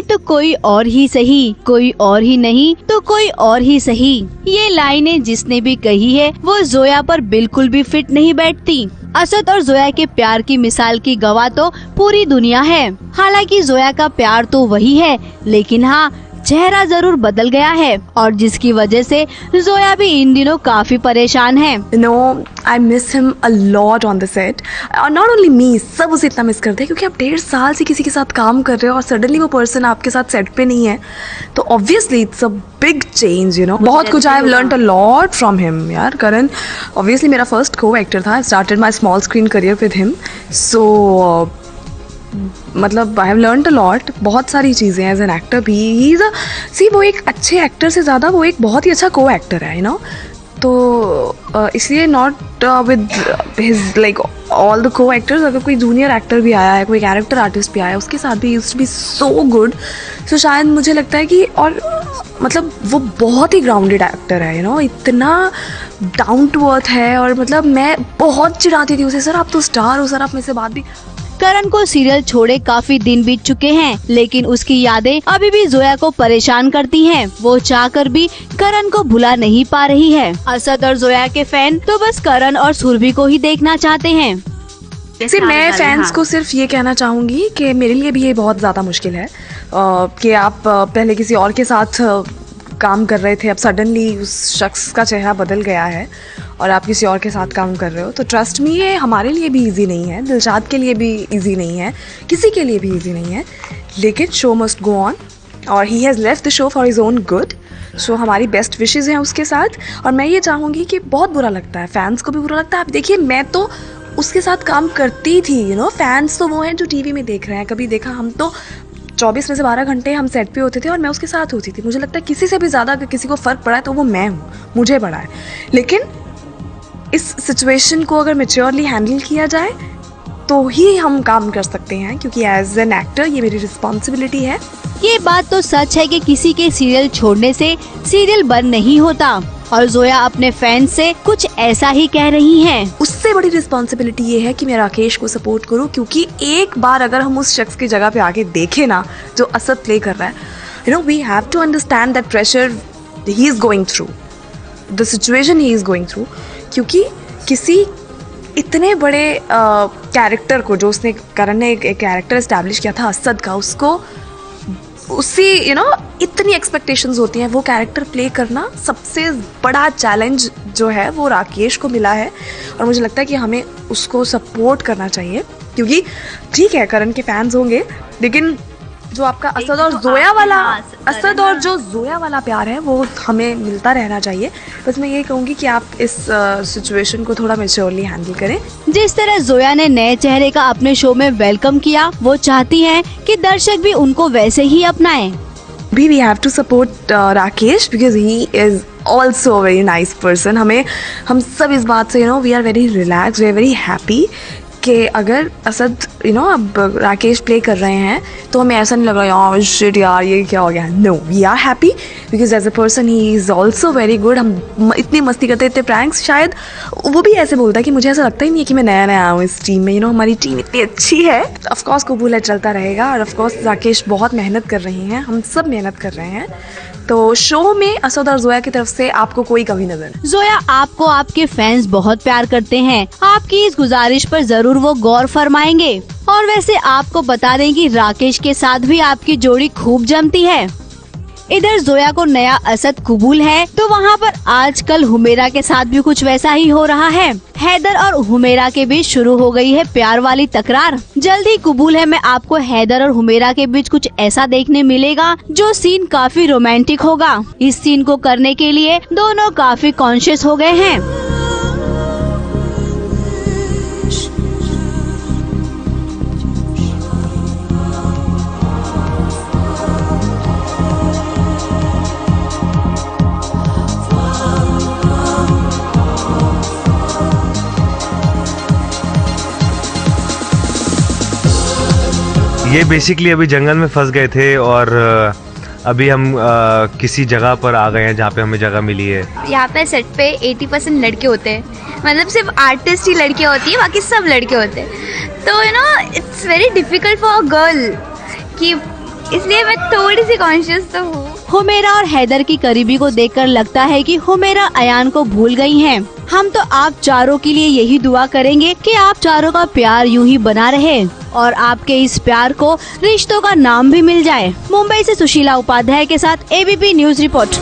नहीं तो कोई और ही सही, कोई और ही नहीं तो कोई और ही सही। ये लाइनें जिसने भी कही है वो जोया पर बिल्कुल भी फिट नहीं बैठती। असद और जोया के प्यार की मिसाल की गवाह तो पूरी दुनिया है। हालांकि जोया का प्यार तो वही है, लेकिन हाँ, चेहरा जरूर बदल गया है और जिसकी वजह से जोया भी इन दिनों काफी परेशान है। I miss him a lot on the set. और not only me, सब उसे इतना मिस करते हैं क्योंकि आप 1.5 साल से किसी के साथ काम कर रहे हो और सडनली वो पर्सन आपके साथ सेट पे नहीं है, तो obviously it's a big change, you know. बहुत कुछ I have learned a lot from him यार। करण ऑब्वियसली मेरा फर्स्ट को एक्टर था। I started my small screen career with him, so मतलब I have learned a lot, बहुत सारी चीज़ें as an actor भी। ही इज़ सी, वो एक अच्छे एक्टर से ज़्यादा वो एक बहुत ही अच्छा को एक्टर है, यू नो। तो इसलिए not with his like all the को एक्टर्स, अगर कोई जूनियर एक्टर भी आया है, कोई कैरेक्टर आर्टिस्ट भी आया है, उसके साथ भी used to be so good. So शायद मुझे लगता है कि, और मतलब वो बहुत ही ग्राउंडेड एक्टर है, यू नो, इतना डाउन टू अर्थ है। और मतलब मैं बहुत चिढ़ाती थी उसे, सर आप तो स्टार हो, सर आप मेरे से बात भी। करण को सीरियल छोड़े काफी दिन बीत चुके हैं, लेकिन उसकी यादें अभी भी जोया को परेशान करती हैं। वो चाहकर भी करण को भुला नहीं पा रही है। असद और जोया के फैन तो बस करण और सुरभि को ही देखना चाहते हैं। जैसे मैं फैंस को सिर्फ ये कहना चाहूँगी कि मेरे लिए भी ये बहुत ज़्यादा मुश्किल है कि आप पहले किसी और के साथ काम कर रहे थे, अब सडनली उस शख्स का चेहरा बदल गया है और आप किसी और के साथ काम कर रहे हो। तो ट्रस्ट मी, ये हमारे लिए भी इजी नहीं है, दिलशाद के लिए भी इजी नहीं है, किसी के लिए भी इजी नहीं है, लेकिन शो मस्ट गो ऑन और he has left the show for his own good. So हमारी बेस्ट विशेज़ हैं उसके साथ। और मैं ये चाहूँगी कि बहुत बुरा लगता है, फैंस को भी बुरा लगता है। आप देखिए, मैं तो उसके साथ काम करती थी, यू नो। फैंस तो वो हैं जो टीवी में देख रहे हैं। कभी देखा, हम तो 24 में से 12 घंटे हम सेट पे होते थे और मैं उसके साथ होती थी। मुझे लगता है किसी से भी ज़्यादा अगर किसी को फ़र्क पड़ा है तो वो मैं हूँ, मुझे पड़ा है। लेकिन इस सिचुएशन को अगर मैच्योरली हैंडल किया जाए तो ही हम काम कर सकते हैं, क्योंकि एज एन एक्टर ये मेरी रिस्पॉन्सिबिलिटी है। ये बात तो सच है कि किसी के सीरियल छोड़ने से सीरियल बंद नहीं होता और जोया अपने फैंस से कुछ ऐसा ही कह रही हैं। उससे बड़ी रिस्पॉन्सिबिलिटी ये है कि मैं राकेश को सपोर्ट करूं, क्योंकि एक बार अगर हम उस शख्स की जगह पे आके देखें ना जो असद प्ले कर रहा है, you know, we have to understand that pressure he is going through, the situation he is going through. क्योंकि किसी इतने बड़े कैरेक्टर को, जो उसने, करण ने एक कैरेक्टर इस्टेब्लिश किया था असद का, उसको उससे यू नो इतनी एक्सपेक्टेशंस होती हैं। वो कैरेक्टर प्ले करना सबसे बड़ा चैलेंज जो है वो राकेश को मिला है और मुझे लगता है कि हमें उसको सपोर्ट करना चाहिए। क्योंकि ठीक है, करण के फैंस होंगे, लेकिन जो आपका असद और जोया वाला, असद और जो जोया वाला प्यार है वो हमें मिलता रहना चाहिए। बस मैं ये कहूँगी कि आप इस सिचुएशन को थोड़ा मैच्योरली हैंडल करें। जिस तरह जोया ने नए चेहरे का अपने शो में वेलकम किया, वो चाहती हैं कि दर्शक भी उनको वैसे ही अपनाएं। We have to support Rakesh because he is also a very nice person. हम सब इस बात से, you know, we are very relaxed, we are very happy कि अगर असद, यू नो, अब राकेश प्ले कर रहे हैं तो हमें ऐसा नहीं लग रहा यार शिट यार ये क्या हो गया। No, we are happy because as a person he is also very good. हम इतनी मस्ती करते, इतने प्रैंक्स, शायद वो भी ऐसे बोलता है कि मुझे ऐसा लगता ही नहीं है कि मैं नया नया आया हूँ इस टीम में, यू नो, हमारी टीम इतनी अच्छी है। ऑफकोर्स कबूल है, चलता रहेगा। और ऑफकोर्स राकेश बहुत मेहनत कर रही हैं, हम सब मेहनत कर रहे हैं। तो शो में असद और जोया की तरफ से आपको कोई कमी नजर? जोया, आपको आपके फैंस बहुत प्यार करते हैं, आपकी इस गुजारिश पर जरूर वो गौर फरमाएंगे। और वैसे आपको बता दें कि राकेश के साथ भी आपकी जोड़ी खूब जमती है। इधर जोया को नया असद कबूल है तो वहाँ पर आजकल हुमेरा के साथ भी कुछ वैसा ही हो रहा है। हैदर और हुमेरा के बीच शुरू हो गई है प्यार वाली तकरार। जल्द ही कबूल है मैं आपको हैदर और हुमेरा के बीच कुछ ऐसा देखने मिलेगा जो सीन काफी रोमांटिक होगा। इस सीन को करने के लिए दोनों काफी कॉन्शियस हो गए हैं। ये बेसिकली अभी जंगल में फंस गए थे और अभी हम किसी जगह पर आ गए हैं जहाँ पे हमें जगह मिली है। यहाँ पे सेट पे 80% लड़के होते हैं, मतलब सिर्फ आर्टिस्ट ही लड़कियाँ होती है, बाकी सब लड़के होते हैं। तो you know it's very difficult for a girl कि इसलिए मैं थोड़ी सी कॉन्शियस तो हूँ। हुमेरा और हैदर की करीबी को देखकर लगता है कि हुमेरा अयान को भूल गई हैं। हम तो आप चारों के लिए यही दुआ करेंगे कि आप चारों का प्यार यूं ही बना रहे और आपके इस प्यार को रिश्तों का नाम भी मिल जाए। मुंबई से सुशीला उपाध्याय के साथ ABP न्यूज रिपोर्ट।